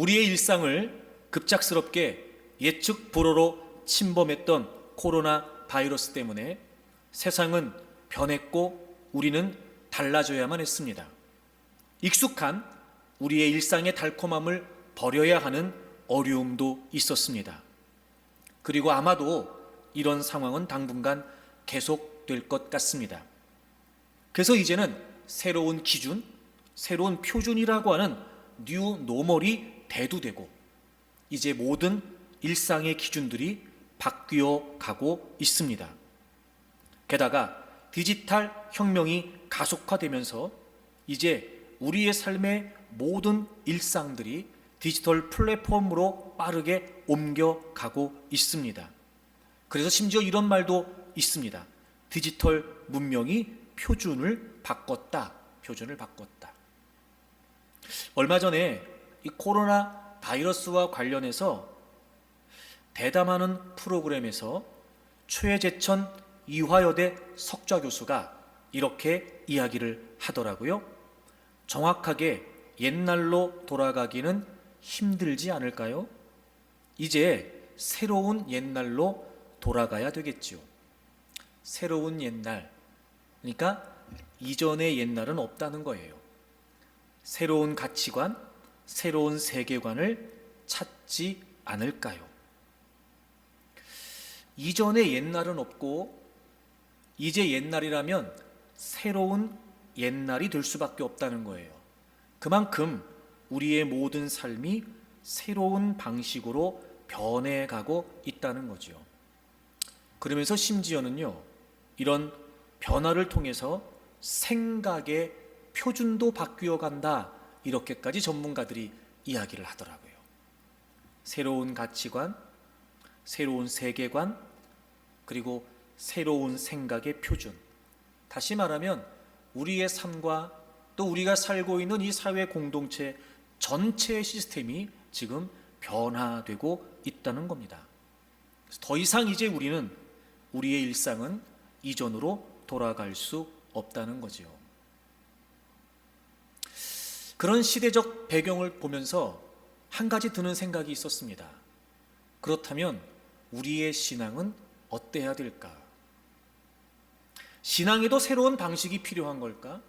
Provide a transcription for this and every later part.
우리의 일상을 급작스럽게 예측 불허로 침범했던 코로나 바이러스 때문에 세상은 변했고 우리는 달라져야만 했습니다. 익숙한 우리의 일상의 달콤함을 버려야 하는 어려움도 있었습니다. 그리고 아마도 이런 상황은 당분간 계속될 것 같습니다. 그래서 이제는 새로운 기준, 새로운 표준이라고 하는 뉴 노멀이 대두되고 이제 모든 일상의 기준들이 바뀌어 가고 있습니다. 게다가 디지털 혁명이 가속화되면서 이제 우리의 삶의 모든 일상들이 디지털 플랫폼으로 빠르게 옮겨가고 있습니다. 그래서 심지어 이런 말도 있습니다. 디지털 문명이 표준을 바꿨다. 표준을 바꿨다. 얼마 전에 이 코로나 바이러스와 관련해서 대담하는 프로그램에서 최재천 이화여대 석좌 교수가 이렇게 이야기를 하더라고요. 정확하게 옛날로 돌아가기는 힘들지 않을까요? 이제 새로운 옛날로 돌아가야 되겠지요. 새로운 옛날, 그러니까 이전의 옛날은 없다는 거예요. 새로운 가치관, 새로운 세계관을 찾지 않을까요? 이전의 옛날은 없고 이제 옛날이라면 새로운 옛날이 될 수밖에 없다는 거예요. 그만큼 우리의 모든 삶이 새로운 방식으로 변해가고 있다는 거죠. 그러면서 심지어는요, 이런 변화를 통해서 생각의 표준도 바뀌어 간다, 이렇게까지 전문가들이 이야기를 하더라고요. 새로운 가치관, 새로운 세계관, 그리고 새로운 생각의 표준. 다시 말하면 우리의 삶과 또 우리가 살고 있는 이 사회 공동체 전체의 시스템이 지금 변화되고 있다는 겁니다. 더 이상 이제 우리는 우리의 일상은 이전으로 돌아갈 수 없다는 거지요. 그런 시대적 배경을 보면서 한 가지 드는 생각이 있었습니다. 그렇다면 우리의 신앙은 어때야 될까? 신앙에도 새로운 방식이 필요한 걸까?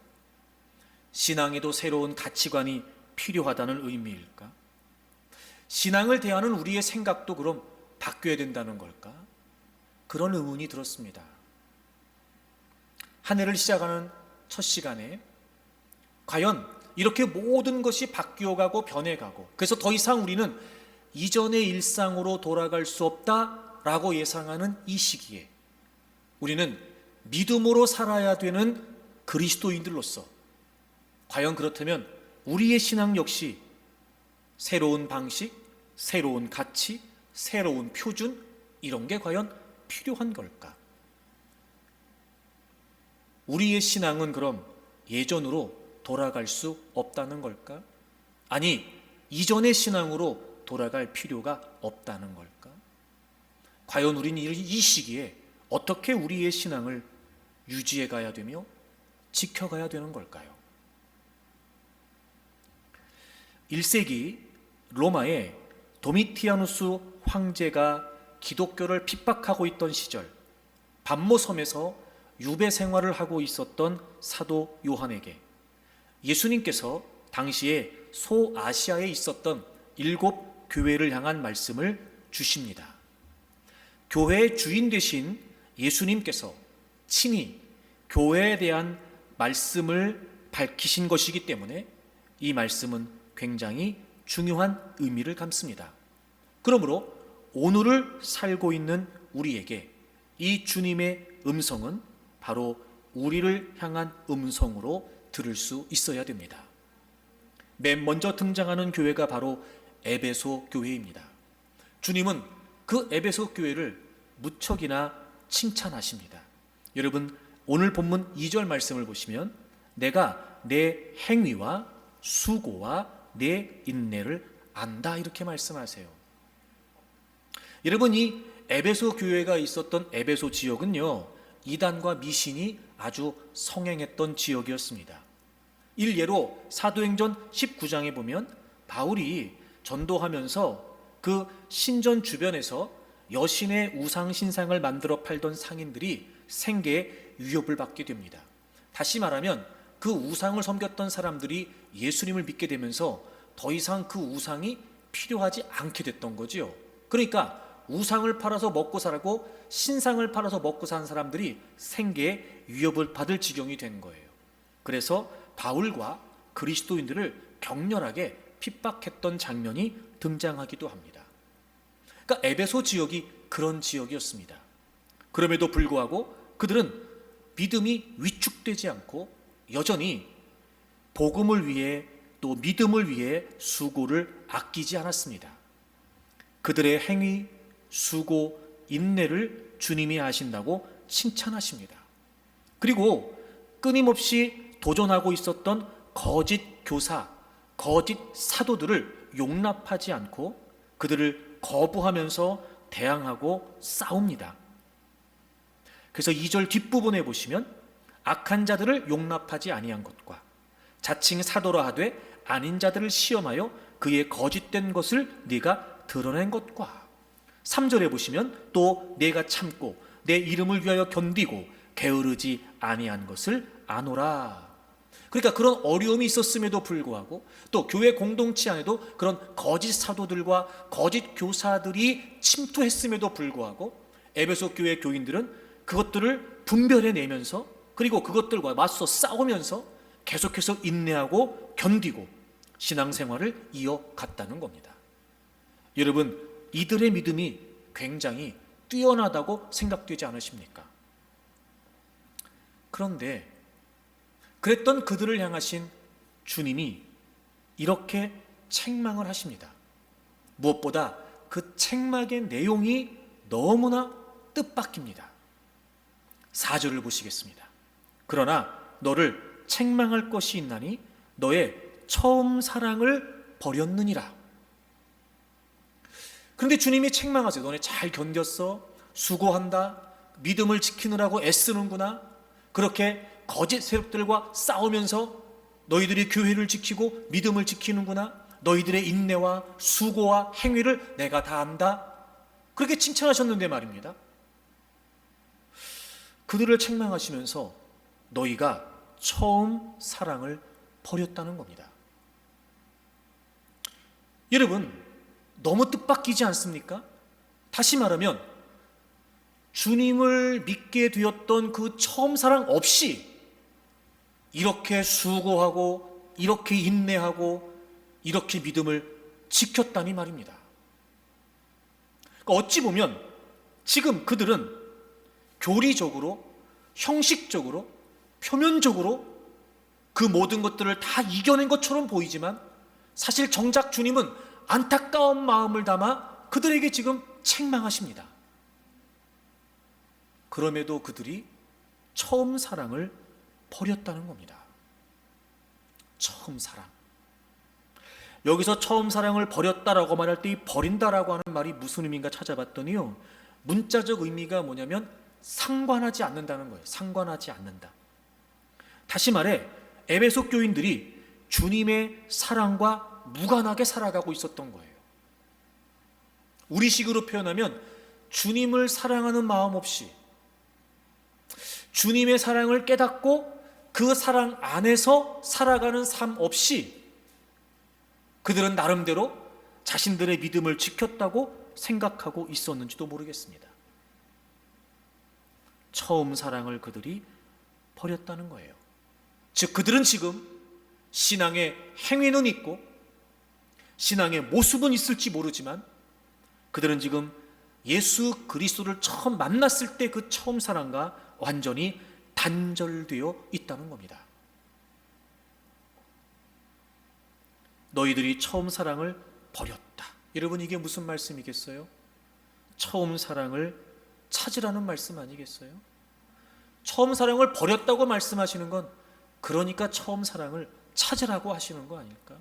신앙에도 새로운 가치관이 필요하다는 의미일까? 신앙을 대하는 우리의 생각도 그럼 바뀌어야 된다는 걸까? 그런 의문이 들었습니다. 한 해를 시작하는 첫 시간에 과연 이렇게 모든 것이 바뀌어가고 변해가고 그래서 더 이상 우리는 이전의 일상으로 돌아갈 수 없다라고 예상하는 이 시기에 우리는 믿음으로 살아야 되는 그리스도인들로서 과연 그렇다면 우리의 신앙 역시 새로운 방식, 새로운 가치, 새로운 표준 이런 게 과연 필요한 걸까? 우리의 신앙은 그럼 예전으로 돌아갈 수 없다는 걸까? 아니, 이전의 신앙으로 돌아갈 필요가 없다는 걸까? 과연 우리는 이 시기에 어떻게 우리의 신앙을 유지해 가야 되며 지켜가야 되는 걸까요? 1세기 로마의 도미티아누스 황제가 기독교를 핍박하고 있던 시절 반모섬에서 유배 생활을 하고 있었던 사도 요한에게 예수님께서 당시에 소아시아에 있었던 7 교회를 향한 말씀을 주십니다. 교회의 주인 되신 예수님께서 친히 교회에 대한 말씀을 밝히신 것이기 때문에 이 말씀은 굉장히 중요한 의미를 담습니다. 그러므로 오늘을 살고 있는 우리에게 이 주님의 음성은 바로 우리를 향한 음성으로 들을 수 있어야 됩니다. 맨 먼저 등장하는 교회가 바로 에베소 교회입니다. 주님은 그 에베소 교회를 무척이나 칭찬하십니다. 여러분 오늘 본문 2절 말씀을 보시면 내가 내 행위와 수고와 내 인내를 안다 이렇게 말씀하세요. 여러분 이 에베소 교회가 있었던 에베소 지역은요 이단과 미신이 아주 성행했던 지역이었습니다. 일례로 사도행전 19장에 보면 바울이 전도하면서 그 신전 주변에서 여신의 우상 신상을 만들어 팔던 상인들이 생계에 위협을 받게 됩니다. 다시 말하면 그 우상을 섬겼던 사람들이 예수님을 믿게 되면서 더 이상 그 우상이 필요하지 않게 됐던 거지요. 그러니까 우상을 팔아서 먹고 살고 신상을 팔아서 먹고 사는 사람들이 생계에 위협을 받을 지경이 된 거예요. 그래서 바울과 그리스도인들을 격렬하게 핍박했던 장면이 등장하기도 합니다. 그러니까 에베소 지역이 그런 지역이었습니다. 그럼에도 불구하고 그들은 믿음이 위축되지 않고 여전히 복음을 위해 또 믿음을 위해 수고를 아끼지 않았습니다. 그들의 행위, 수고, 인내를 주님이 아신다고 칭찬하십니다. 그리고 끊임없이 도전하고 있었던 거짓 교사, 거짓 사도들을 용납하지 않고 그들을 거부하면서 대항하고 싸웁니다. 그래서 2절 뒷부분에 보시면 악한 자들을 용납하지 아니한 것과 자칭 사도라 하되 아닌 자들을 시험하여 그의 거짓된 것을 네가 드러낸 것과 3절에 보시면 또 내가 참고 내 이름을 위하여 견디고 게으르지 아니한 것을 아노라. 그러니까 그런 어려움이 있었음에도 불구하고 또 교회 공동체 안에도 그런 거짓 사도들과 거짓 교사들이 침투했음에도 불구하고 에베소 교회 교인들은 그것들을 분별해내면서 그리고 그것들과 맞서 싸우면서 계속해서 인내하고 견디고 신앙생활을 이어갔다는 겁니다. 여러분, 이들의 믿음이 굉장히 뛰어나다고 생각되지 않으십니까? 그런데 그랬던 그들을 향하신 주님이 이렇게 책망을 하십니다. 무엇보다 그 책망의 내용이 너무나 뜻밖입니다. 4절을 보시겠습니다. 그러나 너를 책망할 것이 있나니 너의 처음 사랑을 버렸느니라. 그런데 주님이 책망하세요. 너네 잘 견뎠어? 수고한다? 믿음을 지키느라고 애쓰는구나? 그렇게 거짓 세력들과 싸우면서 너희들이 교회를 지키고 믿음을 지키는구나? 너희들의 인내와 수고와 행위를 내가 다 안다? 그렇게 칭찬하셨는데 말입니다. 그들을 책망하시면서 너희가 처음 사랑을 버렸다는 겁니다. 여러분, 너무 뜻밖이지 않습니까? 다시 말하면 주님을 믿게 되었던 그 처음 사랑 없이 이렇게 수고하고 이렇게 인내하고 이렇게 믿음을 지켰다니 말입니다. 그러니까 어찌 보면 지금 그들은 교리적으로, 형식적으로, 표면적으로 그 모든 것들을 다 이겨낸 것처럼 보이지만 사실 정작 주님은 안타까운 마음을 담아 그들에게 지금 책망하십니다. 그럼에도 그들이 처음 사랑을 버렸다는 겁니다. 처음 사랑. 여기서 처음 사랑을 버렸다라고 말할 때 이 버린다라고 하는 말이 무슨 의미인가 찾아봤더니요, 문자적 의미가 뭐냐면 상관하지 않는다는 거예요. 상관하지 않는다. 다시 말해 에베소 교인들이 주님의 사랑과 무관하게 살아가고 있었던 거예요. 우리식으로 표현하면 주님을 사랑하는 마음 없이 주님의 사랑을 깨닫고 그 사랑 안에서 살아가는 삶 없이 그들은 나름대로 자신들의 믿음을 지켰다고 생각하고 있었는지도 모르겠습니다. 처음 사랑을 그들이 버렸다는 거예요. 즉 그들은 지금 신앙의 행위는 있고 신앙의 모습은 있을지 모르지만 그들은 지금 예수 그리스도를 처음 만났을 때 그 처음 사랑과 완전히 단절되어 있다는 겁니다. 너희들이 처음 사랑을 버렸다. 여러분, 이게 무슨 말씀이겠어요? 처음 사랑을 찾으라는 말씀 아니겠어요? 처음 사랑을 버렸다고 말씀하시는 건 그러니까 처음 사랑을 찾으라고 하시는 거 아닐까?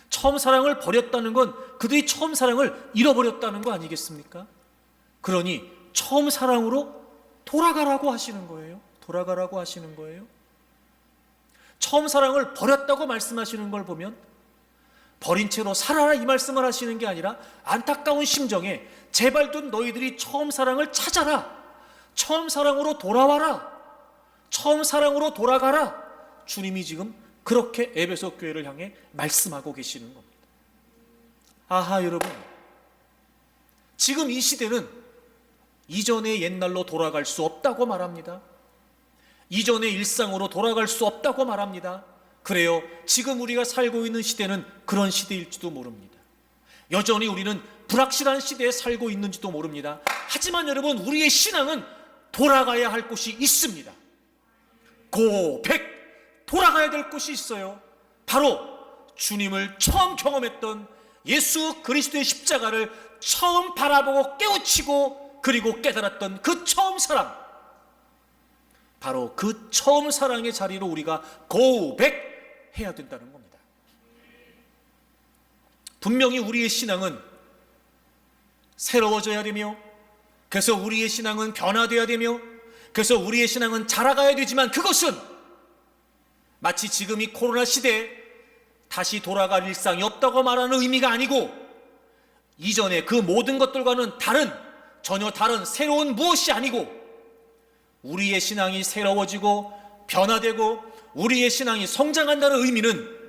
처음 사랑을 버렸다는 건 그들이 처음 사랑을 잃어버렸다는 거 아니겠습니까? 그러니 처음 사랑으로 돌아가라고 하시는 거예요. 돌아가라고 하시는 거예요. 처음 사랑을 버렸다고 말씀하시는 걸 보면 버린 채로 살아라 이 말씀을 하시는 게 아니라 안타까운 심정에 제발 좀 너희들이 처음 사랑을 찾아라, 처음 사랑으로 돌아와라, 처음 사랑으로 돌아가라. 주님이 지금 그렇게 에베소 교회를 향해 말씀하고 계시는 겁니다. 아하, 여러분, 지금 이 시대는 이전의 옛날로 돌아갈 수 없다고 말합니다. 이전의 일상으로 돌아갈 수 없다고 말합니다. 그래요, 지금 우리가 살고 있는 시대는 그런 시대일지도 모릅니다. 여전히 우리는 불확실한 시대에 살고 있는지도 모릅니다. 하지만 여러분, 우리의 신앙은 돌아가야 할 곳이 있습니다. 고백 돌아가야 될 곳이 있어요. 바로 주님을 처음 경험했던 예수 그리스도의 십자가를 처음 바라보고 깨우치고 그리고 깨달았던 그 처음 사랑, 바로 그 처음 사랑의 자리로 우리가 고백해야 된다는 겁니다. 분명히 우리의 신앙은 새로워져야 되며, 그래서 우리의 신앙은 변화되어야 되며, 그래서 우리의 신앙은 자라가야 되지만, 그것은 마치 지금 이 코로나 시대에 다시 돌아갈 일상이 없다고 말하는 의미가 아니고, 이전의 그 모든 것들과는 다른, 전혀 다른 새로운 무엇이 아니고, 우리의 신앙이 새로워지고 변화되고 우리의 신앙이 성장한다는 의미는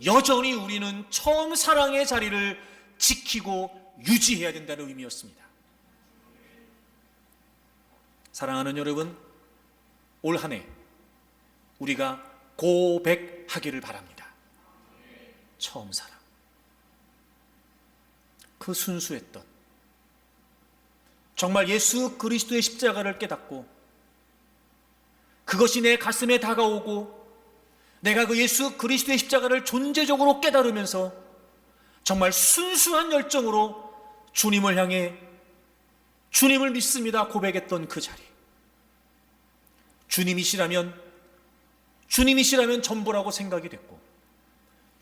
여전히 우리는 처음 사랑의 자리를 지키고 유지해야 된다는 의미였습니다. 사랑하는 여러분, 올 한 해 우리가 고백하기를 바랍니다. 처음 사랑, 그 순수했던, 정말 예수 그리스도의 십자가를 깨닫고 그것이 내 가슴에 다가오고 내가 그 예수 그리스도의 십자가를 존재적으로 깨달으면서 정말 순수한 열정으로 주님을 향해 주님을 믿습니다 고백했던 그 자리, 주님이시라면 전부라고 생각이 됐고,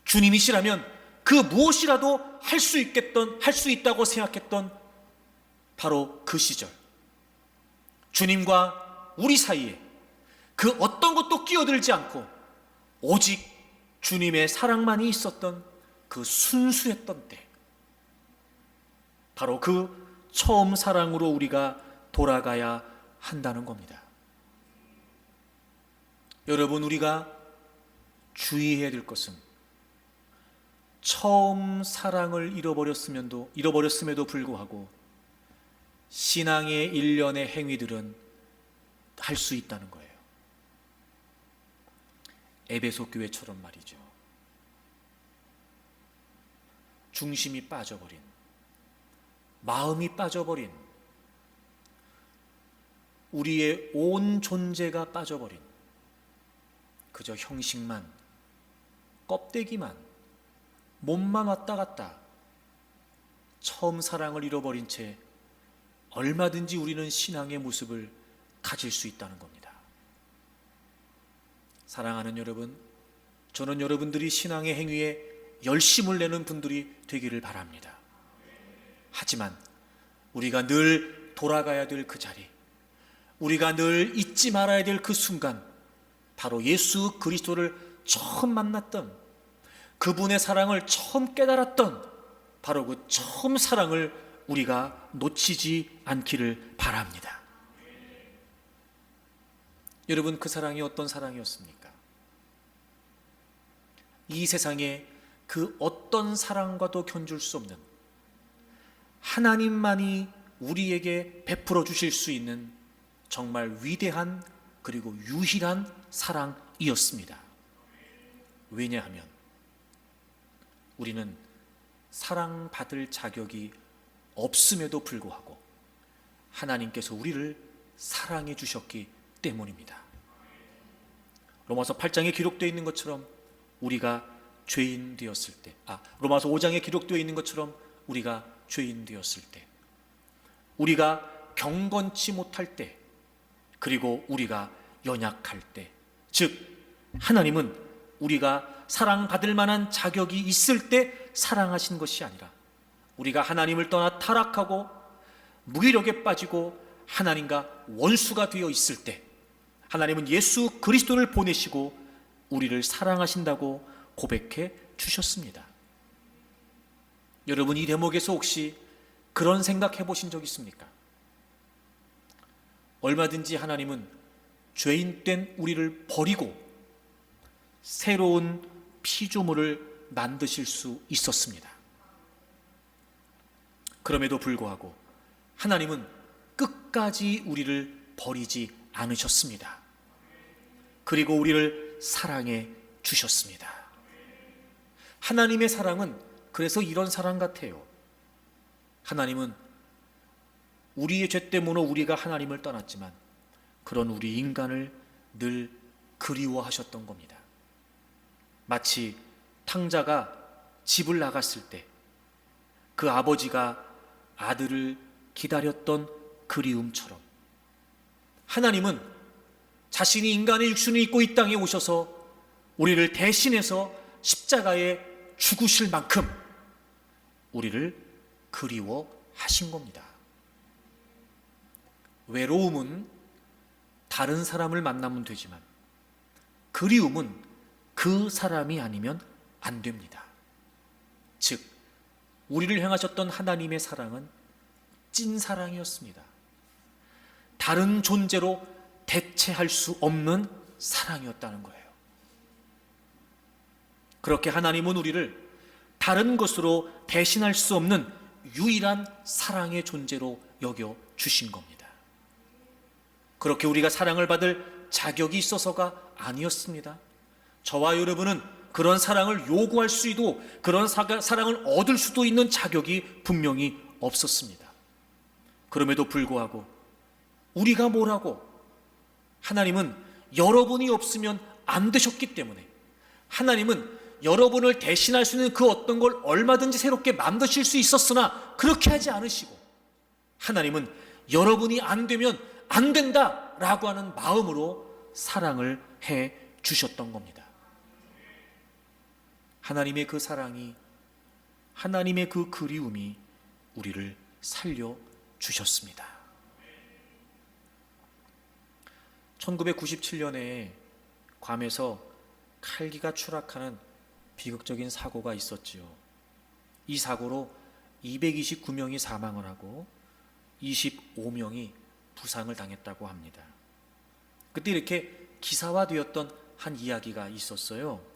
주님이시라면 그 무엇이라도 할 수 있다고 생각했던 바로 그 시절, 주님과 우리 사이에 그 어떤 것도 끼어들지 않고 오직 주님의 사랑만이 있었던 그 순수했던 때, 바로 그 처음 사랑으로 우리가 돌아가야 한다는 겁니다. 여러분, 우리가 주의해야 될 것은 처음 사랑을 잃어버렸음에도 불구하고 신앙의 일련의 행위들은 할 수 있다는 거예요. 에베소 교회처럼 말이죠. 중심이 빠져버린, 마음이 빠져버린, 우리의 온 존재가 빠져버린, 그저 형식만, 껍데기만, 몸만 왔다 갔다 처음 사랑을 잃어버린 채 얼마든지 우리는 신앙의 모습을 가질 수 있다는 겁니다. 사랑하는 여러분, 저는 여러분들이 신앙의 행위에 열심을 내는 분들이 되기를 바랍니다. 하지만 우리가 늘 돌아가야 될 그 자리, 우리가 늘 잊지 말아야 될 그 순간, 바로 예수 그리스도를 처음 만났던, 그분의 사랑을 처음 깨달았던 바로 그 처음 사랑을 우리가 놓치지 않기를 바랍니다. 여러분, 그 사랑이 어떤 사랑이었습니까? 이 세상에 그 어떤 사랑과도 견줄 수 없는, 하나님만이 우리에게 베풀어 주실 수 있는 정말 위대한 그리고 유일한 사랑이었습니다. 왜냐하면 우리는 사랑받을 자격이 없음에도 불구하고 하나님께서 우리를 사랑해 주셨기 때문입니다. 로마서 8장에 기록되어 있는 것처럼 우리가 죄인 되었을 때, 로마서 5장에 기록되어 있는 것처럼 우리가 죄인 되었을 때, 우리가 경건치 못할 때, 그리고 우리가 연약할 때, 즉 하나님은 우리가 사랑받을 만한 자격이 있을 때 사랑하신 것이 아니라, 우리가 하나님을 떠나 타락하고 무기력에 빠지고 하나님과 원수가 되어 있을 때 하나님은 예수 그리스도를 보내시고 우리를 사랑하신다고 고백해 주셨습니다. 여러분, 이 대목에서 혹시 그런 생각 해보신 적 있습니까? 얼마든지 하나님은 죄인된 우리를 버리고 새로운 피조물을 만드실 수 있었습니다. 그럼에도 불구하고 하나님은 끝까지 우리를 버리지 않으셨습니다. 그리고 우리를 사랑해 주셨습니다. 하나님의 사랑은 그래서 이런 사랑 같아요. 하나님은 우리의 죄 때문에 우리가 하나님을 떠났지만 그런 우리 인간을 늘 그리워하셨던 겁니다. 마치 탕자가 집을 나갔을 때 그 아버지가 아들을 기다렸던 그리움처럼 하나님은 자신이 인간의 육신을 입고 이 땅에 오셔서 우리를 대신해서 십자가에 죽으실 만큼 우리를 그리워하신 겁니다. 외로움은 다른 사람을 만나면 되지만 그리움은 그 사람이 아니면 안 됩니다. 즉 우리를 향하셨던 하나님의 사랑은 찐 사랑이었습니다. 다른 존재로 대체할 수 없는 사랑이었다는 거예요. 그렇게 하나님은 우리를 다른 것으로 대신할 수 없는 유일한 사랑의 존재로 여겨 주신 겁니다. 그렇게 우리가 사랑을 받을 자격이 있어서가 아니었습니다. 저와 여러분은 그런 사랑을 요구할 수도, 그런 사랑을 얻을 수도 있는 자격이 분명히 없었습니다. 그럼에도 불구하고 우리가 뭐라고, 하나님은 여러분이 없으면 안 되셨기 때문에, 하나님은 여러분을 대신할 수 있는 그 어떤 걸 얼마든지 새롭게 만드실 수 있었으나 그렇게 하지 않으시고, 하나님은 여러분이 안 되면 안 된다라고 하는 마음으로 사랑을 해 주셨던 겁니다. 하나님의 그 사랑이, 하나님의 그 그리움이 우리를 살려 주셨습니다. 1997년에 괌에서 칼기가 추락하는 비극적인 사고가 있었지요. 이 사고로 229명이 사망을 하고 25명이 부상을 당했다고 합니다. 그때 이렇게 기사화되었던 한 이야기가 있었어요.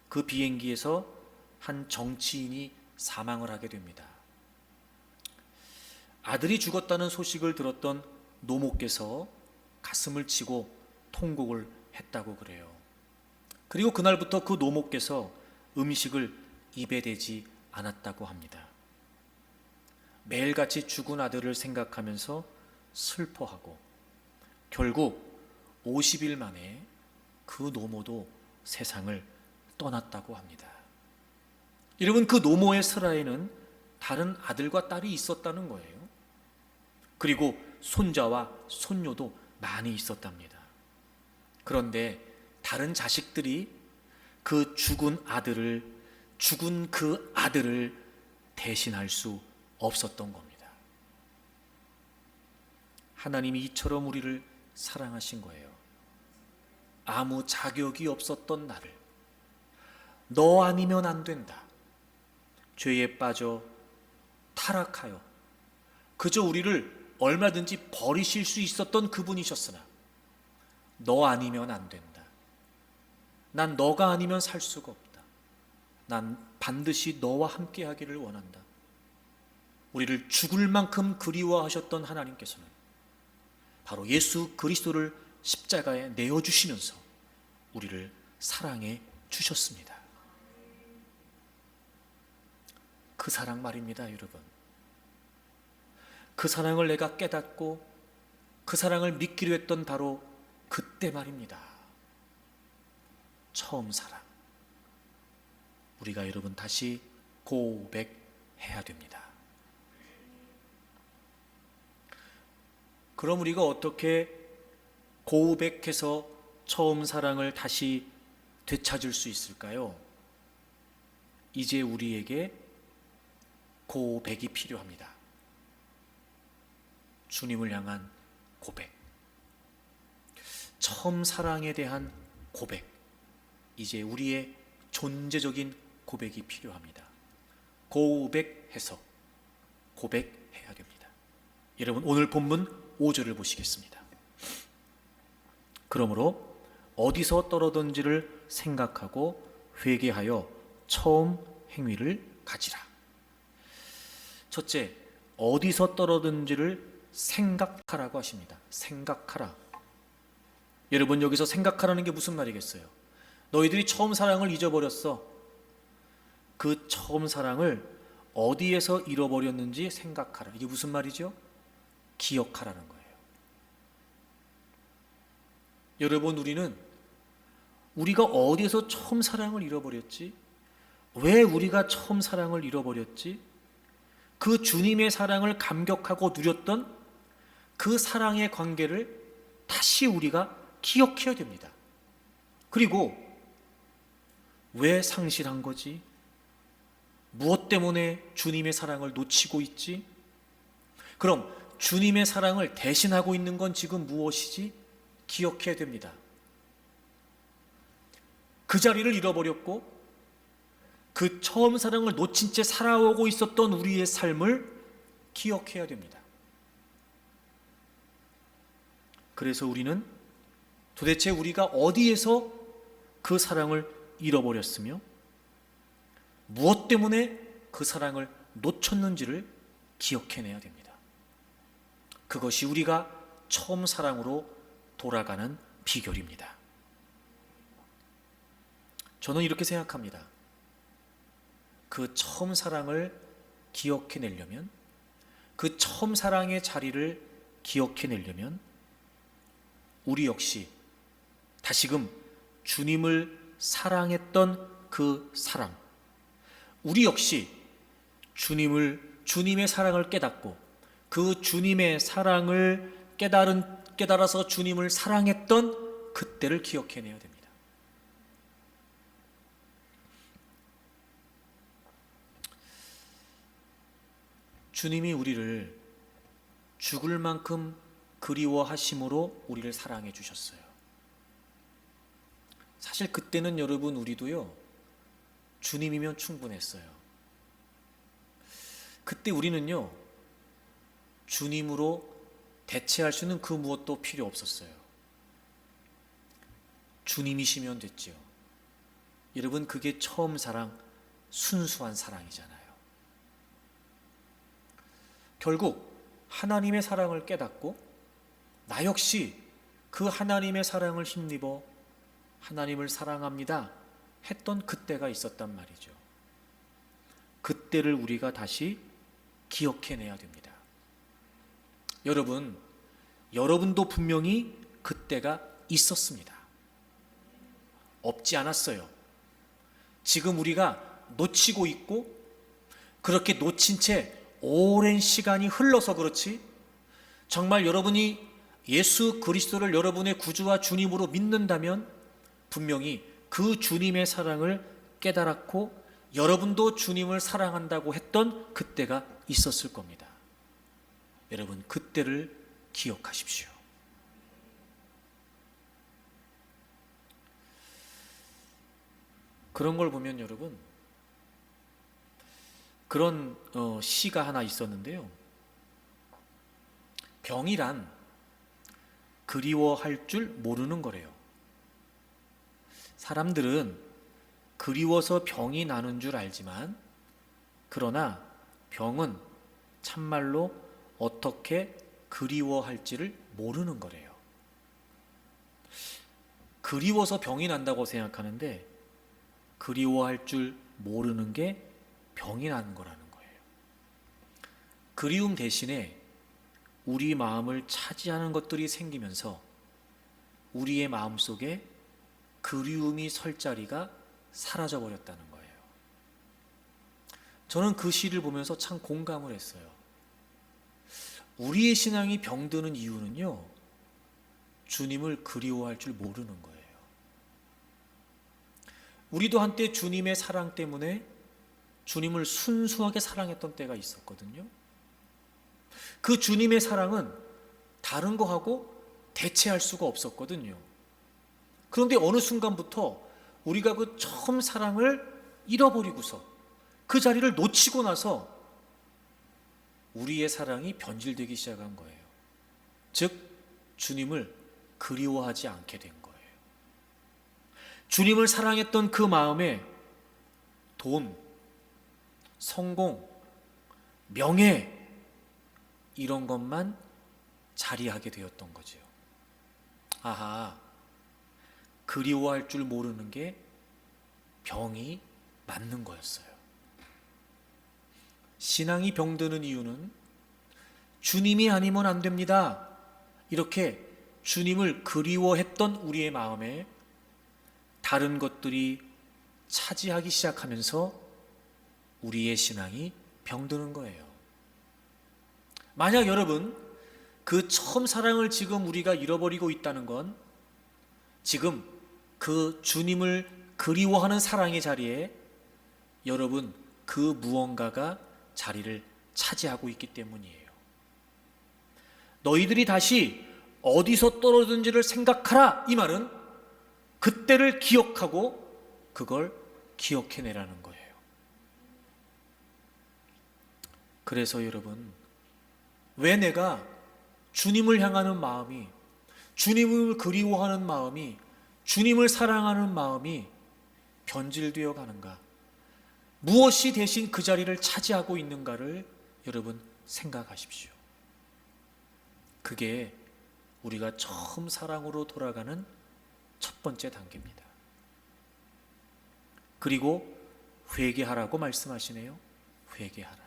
그 비행기에서 한 정치인이 사망을 하게 됩니다. 아들이 죽었다는 소식을 들었던 노모께서 가슴을 치고 통곡을 했다고 그래요. 그리고 그날부터 그 노모께서 음식을 입에 대지 않았다고 합니다. 매일같이 죽은 아들을 생각하면서 슬퍼하고 결국 50일 만에 그 노모도 세상을 떠났다고 합니다. 여러분, 그 노모의 슬하에는 다른 아들과 딸이 있었다는 거예요. 그리고 손자와 손녀도 많이 있었답니다. 그런데 다른 자식들이 그 죽은 그 아들을 대신할 수 없었던 겁니다. 하나님이 이처럼 우리를 사랑하신 거예요. 아무 자격이 없었던 나를 너 아니면 안 된다, 죄에 빠져 타락하여 그저 우리를 얼마든지 버리실 수 있었던 그분이셨으나 너 아니면 안 된다, 난 너가 아니면 살 수가 없다, 난 반드시 너와 함께 하기를 원한다, 우리를 죽을 만큼 그리워하셨던 하나님께서는 바로 예수 그리스도를 십자가에 내어주시면서 우리를 사랑해 주셨습니다. 그 사랑 말입니다, 여러분. 그 사랑을 내가 깨닫고 그 사랑을 믿기로 했던 바로 그때 말입니다. 처음 사랑. 우리가 여러분 다시 고백해야 됩니다. 그럼 우리가 어떻게 고백해서 처음 사랑을 다시 되찾을 수 있을까요? 이제 우리에게 고백이 필요합니다. 주님을 향한 고백, 처음 사랑에 대한 고백, 이제 우리의 존재적인 고백이 필요합니다. 고백해야 고백해서 고백해야 됩니다. 여러분, 오늘 본문 5절을 보시겠습니다. 그러므로 어디서 떨어든지를 생각하고 회개하여 처음 행위를 가지라. 첫째, 어디서 떨어든지를 생각하라고 하십니다. 생각하라. 여러분, 여기서 생각하라는 게 무슨 말이겠어요? 너희들이 처음 사랑을 잊어버렸어. 그 처음 사랑을 어디에서 잃어버렸는지 생각하라. 이게 무슨 말이죠? 기억하라는 거예요. 여러분, 우리가 어디에서 처음 사랑을 잃어버렸지? 왜 우리가 처음 사랑을 잃어버렸지? 그 주님의 사랑을 감격하고 누렸던 그 사랑의 관계를 다시 우리가 기억해야 됩니다. 그리고 왜 상실한 거지? 무엇 때문에 주님의 사랑을 놓치고 있지? 그럼 주님의 사랑을 대신하고 있는 건 지금 무엇이지? 기억해야 됩니다. 그 자리를 잃어버렸고 그 처음 사랑을 놓친 채 살아오고 있었던 우리의 삶을 기억해야 됩니다. 그래서 우리는 도대체 우리가 어디에서 그 사랑을 잃어버렸으며 무엇 때문에 그 사랑을 놓쳤는지를 기억해내야 됩니다. 그것이 우리가 처음 사랑으로 돌아가는 비결입니다. 저는 이렇게 생각합니다. 그 처음 사랑을 기억해내려면, 그 처음 사랑의 자리를 기억해내려면 우리 역시 다시금 주님을 사랑했던 그 사랑, 우리 역시 주님의 사랑을 깨닫고 그 주님의 사랑을 깨달아서 주님을 사랑했던 그때를 기억해내야 됩니다. 주님이 우리를 죽을 만큼 그리워하심으로 우리를 사랑해 주셨어요. 사실 그때는 여러분, 우리도요, 주님이면 충분했어요. 그때 우리는요, 주님으로 대체할 수 있는 그 무엇도 필요 없었어요. 주님이시면 됐죠. 여러분, 그게 처음 사랑, 순수한 사랑이잖아요. 결국 하나님의 사랑을 깨닫고 나 역시 그 하나님의 사랑을 힘입어 하나님을 사랑합니다 했던 그때가 있었단 말이죠. 그때를 우리가 다시 기억해내야 됩니다. 여러분도 분명히 그때가 있었습니다. 없지 않았어요. 지금 우리가 놓치고 있고 그렇게 놓친 채 오랜 시간이 흘러서 그렇지, 정말 여러분이 예수 그리스도를 여러분의 구주와 주님으로 믿는다면 분명히 그 주님의 사랑을 깨달았고 여러분도 주님을 사랑한다고 했던 그때가 있었을 겁니다. 여러분, 그때를 기억하십시오. 그런 걸 보면 여러분, 그런 시가 하나 있었는데요. 병이란 그리워할 줄 모르는 거래요. 사람들은 그리워서 병이 나는 줄 알지만, 그러나 병은 참말로 어떻게 그리워할지를 모르는 거래요. 그리워서 병이 난다고 생각하는데 그리워할 줄 모르는 게 병이 나는 거라는 거예요. 그리움 대신에 우리 마음을 차지하는 것들이 생기면서 우리의 마음속에 그리움이 설 자리가 사라져 버렸다는 거예요. 저는 그 시를 보면서 참 공감을 했어요. 우리의 신앙이 병드는 이유는요, 주님을 그리워할 줄 모르는 거예요. 우리도 한때 주님의 사랑 때문에 주님을 순수하게 사랑했던 때가 있었거든요. 그 주님의 사랑은 다른 거하고 대체할 수가 없었거든요. 그런데 어느 순간부터 우리가 그 처음 사랑을 잃어버리고서 그 자리를 놓치고 나서 우리의 사랑이 변질되기 시작한 거예요. 즉 주님을 그리워하지 않게 된 거예요. 주님을 사랑했던 그 마음에 돈, 성공, 명예 이런 것만 자리하게 되었던 거죠. 아하, 그리워할 줄 모르는 게 병이 맞는 거였어요. 신앙이 병드는 이유는 주님이 아니면 안 됩니다. 이렇게 주님을 그리워했던 우리의 마음에 다른 것들이 차지하기 시작하면서 우리의 신앙이 병드는 거예요. 만약 여러분 그 처음 사랑을 지금 우리가 잃어버리고 있다는 건 지금 그 주님을 그리워하는 사랑의 자리에 여러분 그 무언가가 자리를 차지하고 있기 때문이에요. 너희들이 다시 어디서 떨어졌는지를 생각하라, 이 말은 그때를 기억하고 그걸 기억해내라는 거예요. 그래서 여러분, 왜 내가 주님을 향하는 마음이, 주님을 그리워하는 마음이, 주님을 사랑하는 마음이 변질되어 가는가? 무엇이 대신 그 자리를 차지하고 있는가를 여러분 생각하십시오. 그게 우리가 처음 사랑으로 돌아가는 첫 번째 단계입니다. 그리고 회개하라고 말씀하시네요. 회개하라.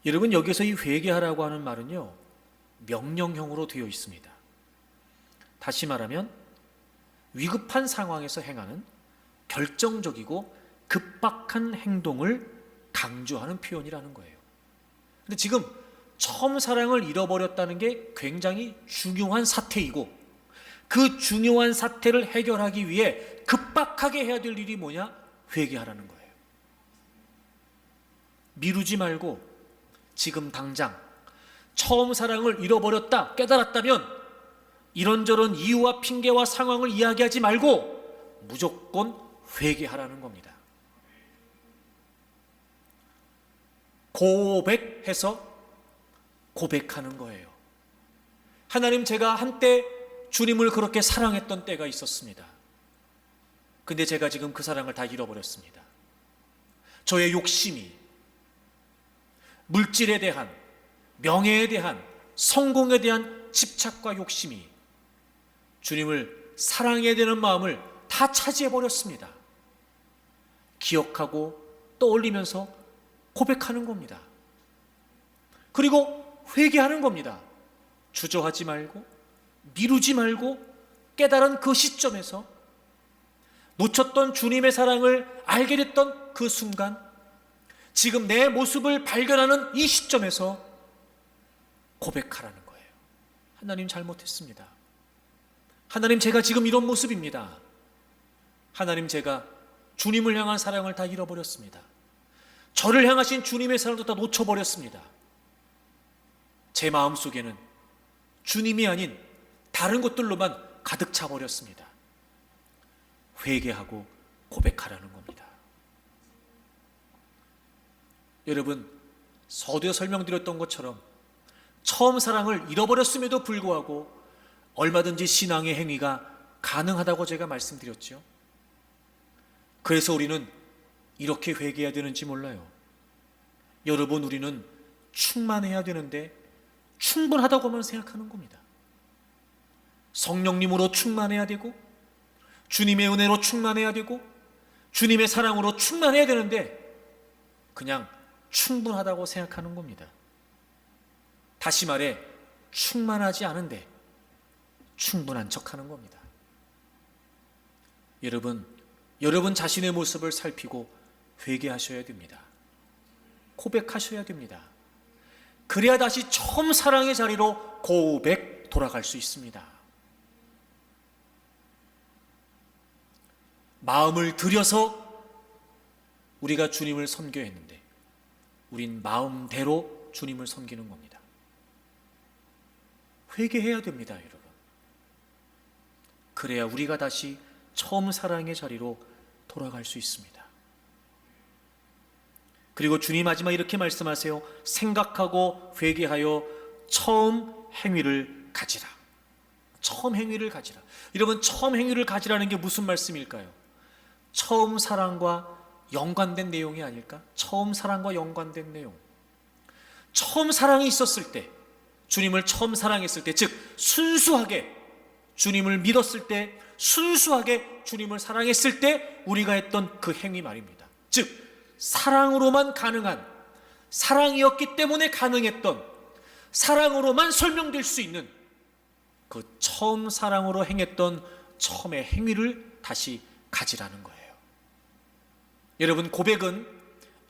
여러분, 여기서 이 회개하라고 하는 말은요, 명령형으로 되어 있습니다. 다시 말하면 위급한 상황에서 행하는 결정적이고 급박한 행동을 강조하는 표현이라는 거예요. 근데 지금 처음 사랑을 잃어버렸다는 게 굉장히 중요한 사태이고, 그 중요한 사태를 해결하기 위해 급박하게 해야 될 일이 뭐냐? 회개하라는 거예요. 미루지 말고 지금 당장 처음 사랑을 잃어버렸다 깨달았다면 이런저런 이유와 핑계와 상황을 이야기하지 말고 무조건 회개하라는 겁니다. 고백해서 고백하는 거예요. 하나님, 제가 한때 주님을 그렇게 사랑했던 때가 있었습니다. 근데 제가 지금 그 사랑을 다 잃어버렸습니다. 저의 욕심이 물질에 대한, 명예에 대한, 성공에 대한 집착과 욕심이 주님을 사랑해야 되는 마음을 다 차지해버렸습니다. 기억하고 떠올리면서 고백하는 겁니다. 그리고 회개하는 겁니다. 주저하지 말고 미루지 말고 깨달은 그 시점에서, 놓쳤던 주님의 사랑을 알게 됐던 그 순간, 지금 내 모습을 발견하는 이 시점에서 고백하라는 거예요. 하나님, 잘못했습니다. 하나님, 제가 지금 이런 모습입니다. 하나님, 제가 주님을 향한 사랑을 다 잃어버렸습니다. 저를 향하신 주님의 사랑도 다 놓쳐버렸습니다. 제 마음속에는 주님이 아닌 다른 것들로만 가득 차버렸습니다. 회개하고 고백하라는 겁니다. 여러분, 서두에 설명드렸던 것처럼 처음 사랑을 잃어버렸음에도 불구하고 얼마든지 신앙의 행위가 가능하다고 제가 말씀드렸죠. 그래서 우리는 이렇게 회개해야 되는지 몰라요. 여러분, 우리는 충만해야 되는데 충분하다고만 생각하는 겁니다. 성령님으로 충만해야 되고, 주님의 은혜로 충만해야 되고, 주님의 사랑으로 충만해야 되는데 그냥 충분하다고 생각하는 겁니다. 다시 말해, 충만하지 않은데 충분한 척하는 겁니다. 여러분 자신의 모습을 살피고 회개하셔야 됩니다. 고백하셔야 됩니다. 그래야 다시 처음 사랑의 자리로 고백 돌아갈 수 있습니다. 마음을 들여서 우리가 주님을 섬겨했는데 우린 마음대로 주님을 섬기는 겁니다. 회개해야 됩니다, 여러분. 그래야 우리가 다시 처음 사랑의 자리로 돌아갈 수 있습니다. 그리고 주님 마지막 이렇게 말씀하세요. 생각하고 회개하여 처음 행위를 가지라. 처음 행위를 가지라. 여러분, 처음 행위를 가지라는 게 무슨 말씀일까요? 처음 사랑과 연관된 내용이 아닐까? 처음 사랑과 연관된 내용. 처음 사랑이 있었을 때, 주님을 처음 사랑했을 때, 즉 순수하게 주님을 믿었을 때, 순수하게 주님을 사랑했을 때 우리가 했던 그 행위 말입니다. 즉 사랑으로만 가능한, 사랑이었기 때문에 가능했던, 사랑으로만 설명될 수 있는 그 처음 사랑으로 행했던 처음의 행위를 다시 가지라는 거예요. 여러분, 고백은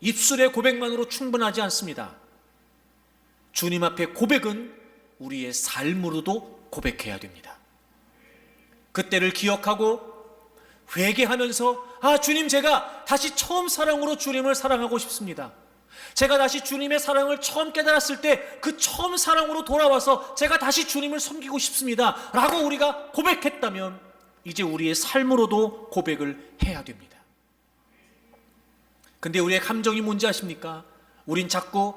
입술의 고백만으로 충분하지 않습니다. 주님 앞에 고백은 우리의 삶으로도 고백해야 됩니다. 그때를 기억하고 회개하면서, 주님, 제가 다시 처음 사랑으로 주님을 사랑하고 싶습니다. 제가 다시 주님의 사랑을 처음 깨달았을 때 그 처음 사랑으로 돌아와서 제가 다시 주님을 섬기고 싶습니다 라고 우리가 고백했다면 이제 우리의 삶으로도 고백을 해야 됩니다. 근데 우리의 감정이 뭔지 아십니까? 우린 자꾸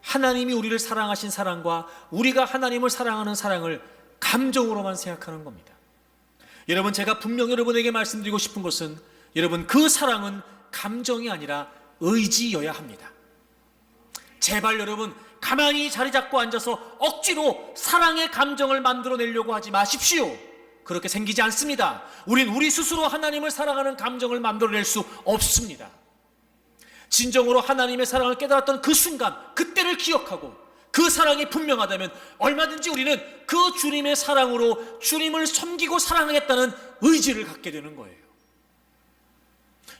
하나님이 우리를 사랑하신 사랑과 우리가 하나님을 사랑하는 사랑을 감정으로만 생각하는 겁니다. 여러분, 제가 분명히 여러분에게 말씀드리고 싶은 것은, 여러분, 그 사랑은 감정이 아니라 의지여야 합니다. 제발 여러분, 가만히 자리 잡고 앉아서 억지로 사랑의 감정을 만들어내려고 하지 마십시오. 그렇게 생기지 않습니다. 우린 우리 스스로 하나님을 사랑하는 감정을 만들어낼 수 없습니다. 진정으로 하나님의 사랑을 깨달았던 그 순간, 그때를 기억하고 그 사랑이 분명하다면 얼마든지 우리는 그 주님의 사랑으로 주님을 섬기고 사랑하겠다는 의지를 갖게 되는 거예요.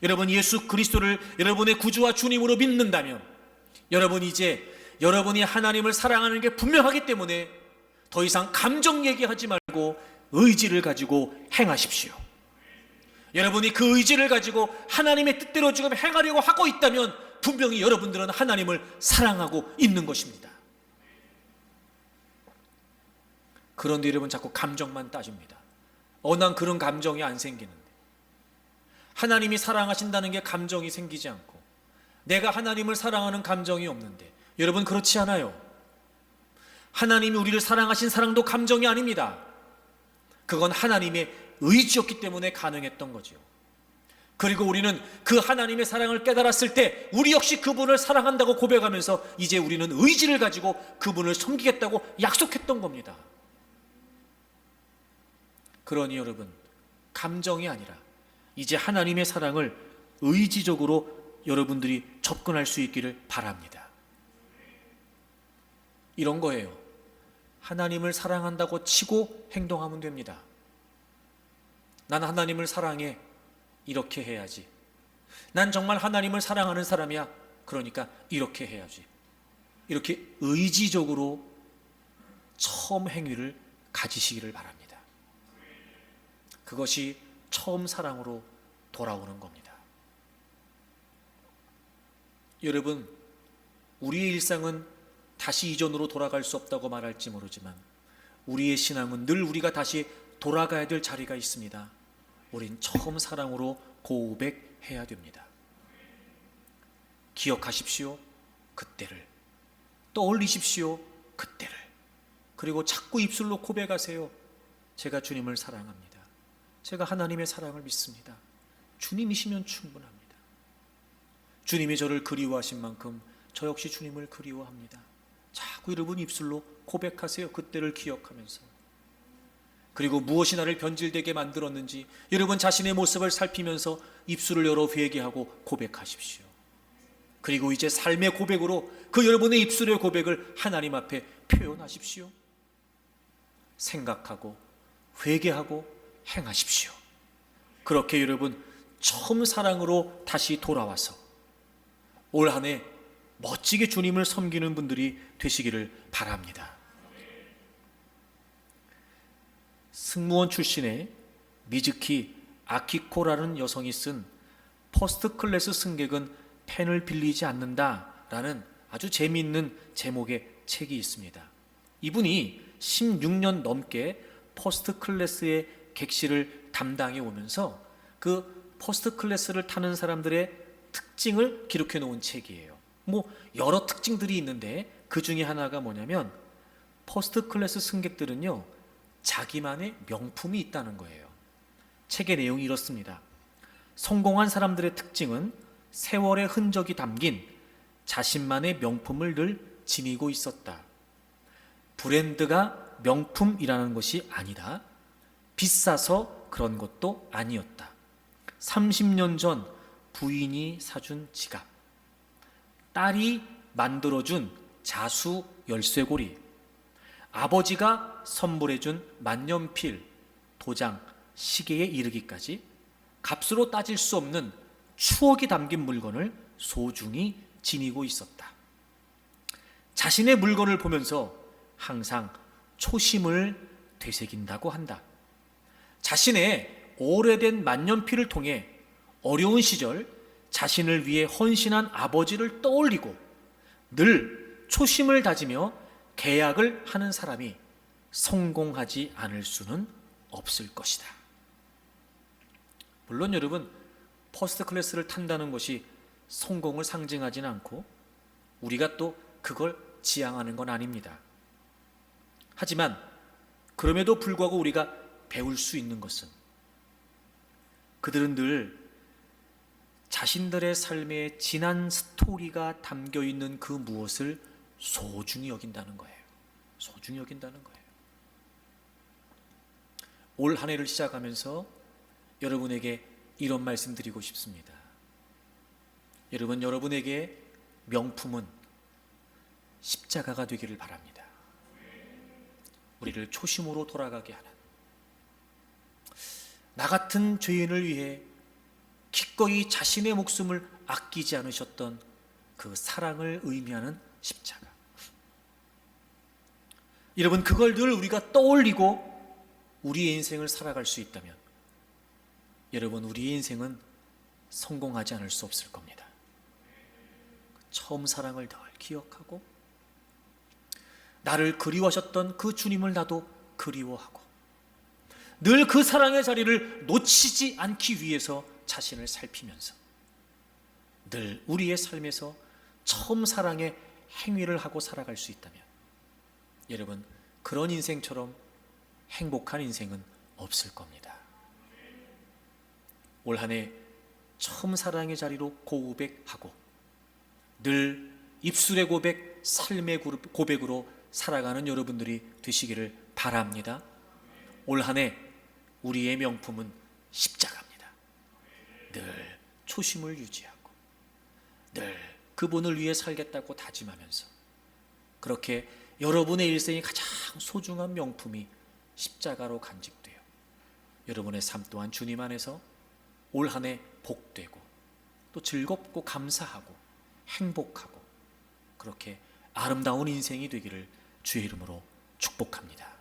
여러분, 예수 그리스도를 여러분의 구주와 주님으로 믿는다면 여러분, 이제 여러분이 하나님을 사랑하는 게 분명하기 때문에 더 이상 감정 얘기하지 말고 의지를 가지고 행하십시오. 여러분이 그 의지를 가지고 하나님의 뜻대로 지금 행하려고 하고 있다면 분명히 여러분들은 하나님을 사랑하고 있는 것입니다. 그런데 여러분, 자꾸 감정만 따집니다. 난 그런 감정이 안 생기는데. 하나님이 사랑하신다는 게 감정이 생기지 않고 내가 하나님을 사랑하는 감정이 없는데, 여러분, 그렇지 않아요. 하나님이 우리를 사랑하신 사랑도 감정이 아닙니다. 그건 하나님의 의지였기 때문에 가능했던 거죠. 그리고 우리는 그 하나님의 사랑을 깨달았을 때 우리 역시 그분을 사랑한다고 고백하면서 이제 우리는 의지를 가지고 그분을 섬기겠다고 약속했던 겁니다. 그러니 여러분, 감정이 아니라 이제 하나님의 사랑을 의지적으로 여러분들이 접근할 수 있기를 바랍니다. 이런 거예요. 하나님을 사랑한다고 치고 행동하면 됩니다. 난 하나님을 사랑해. 이렇게 해야지. 난 정말 하나님을 사랑하는 사람이야. 그러니까 이렇게 해야지. 이렇게 의지적으로 처음 행위를 가지시기를 바랍니다. 그것이 처음 사랑으로 돌아오는 겁니다. 여러분, 우리의 일상은 다시 이전으로 돌아갈 수 없다고 말할지 모르지만 우리의 신앙은 늘 우리가 다시 돌아가야 될 자리가 있습니다. 우린 처음 사랑으로 고백해야 됩니다. 기억하십시오. 그때를. 떠올리십시오. 그때를. 그리고 자꾸 입술로 고백하세요. 제가 주님을 사랑합니다. 제가 하나님의 사랑을 믿습니다. 주님이시면 충분합니다. 주님이 저를 그리워하신 만큼 저 역시 주님을 그리워합니다. 자꾸 여러분 입술로 고백하세요. 그때를 기억하면서. 그리고 무엇이 나를 변질되게 만들었는지 여러분 자신의 모습을 살피면서 입술을 열어 회개하고 고백하십시오. 그리고 이제 삶의 고백으로 그 여러분의 입술의 고백을 하나님 앞에 표현하십시오. 생각하고 회개하고 행하십시오. 그렇게 여러분 처음 사랑으로 다시 돌아와서 올 한 해 멋지게 주님을 섬기는 분들이 되시기를 바랍니다. 승무원 출신의 미즈키 아키코라는 여성이 쓴 퍼스트 클래스 승객은 펜을 빌리지 않는다라는 아주 재미있는 제목의 책이 있습니다. 이분이 16년 넘게 퍼스트 클래스의 객실을 담당해 오면서 그 퍼스트 클래스를 타는 사람들의 특징을 기록해 놓은 책이에요. 뭐 여러 특징들이 있는데 그 중에 하나가 뭐냐면 퍼스트 클래스 승객들은요 자기만의 명품이 있다는 거예요. 책의 내용이 이렇습니다. 성공한 사람들의 특징은 세월의 흔적이 담긴 자신만의 명품을 늘 지니고 있었다. 브랜드가 명품이라는 것이 아니다. 비싸서 그런 것도 아니었다. 30년 전 부인이 사준 지갑, 딸이 만들어준 자수 열쇠고리, 아버지가 선물해준 만년필, 도장, 시계에 이르기까지 값으로 따질 수 없는 추억이 담긴 물건을 소중히 지니고 있었다. 자신의 물건을 보면서 항상 초심을 되새긴다고 한다. 자신의 오래된 만년필을 통해 어려운 시절 자신을 위해 헌신한 아버지를 떠올리고 늘 초심을 다지며 계약을 하는 사람이 성공하지 않을 수는 없을 것이다. 물론 여러분, 퍼스트 클래스를 탄다는 것이 성공을 상징하지는 않고 우리가 또 그걸 지향하는 건 아닙니다. 하지만 그럼에도 불구하고 우리가 배울 수 있는 것은 그들은 늘 자신들의 삶에 진한 스토리가 담겨 있는 그 무엇을 소중히 여긴다는 거예요. 소중히 여긴다는 거예요. 올 한 해를 시작하면서 여러분에게 이런 말씀 드리고 싶습니다. 여러분, 여러분에게 명품은 십자가가 되기를 바랍니다. 우리를 초심으로 돌아가게 하는, 나 같은 죄인을 위해 기꺼이 자신의 목숨을 아끼지 않으셨던 그 사랑을 의미하는 십자가. 여러분, 그걸 늘 우리가 떠올리고 우리의 인생을 살아갈 수 있다면 여러분, 우리의 인생은 성공하지 않을 수 없을 겁니다. 처음 사랑을 늘 기억하고 나를 그리워하셨던 그 주님을 나도 그리워하고 늘 그 사랑의 자리를 놓치지 않기 위해서 자신을 살피면서 늘 우리의 삶에서 처음 사랑의 행위를 하고 살아갈 수 있다면 여러분, 그런 인생처럼 행복한 인생은 없을 겁니다. 올 한 해 처음 사랑의 자리로 고백하고 늘 입술의 고백, 삶의 고백으로 살아가는 여러분들이 되시기를 바랍니다. 올 한 해 우리의 명품은 십자가입니다. 늘 초심을 유지하고 늘 그분을 위해 살겠다고 다짐하면서 그렇게 여러분의 일생의 가장 소중한 명품이 십자가로 간직되어 여러분의 삶 또한 주님 안에서 올 한 해 복되고 또 즐겁고 감사하고 행복하고 그렇게 아름다운 인생이 되기를 주의 이름으로 축복합니다.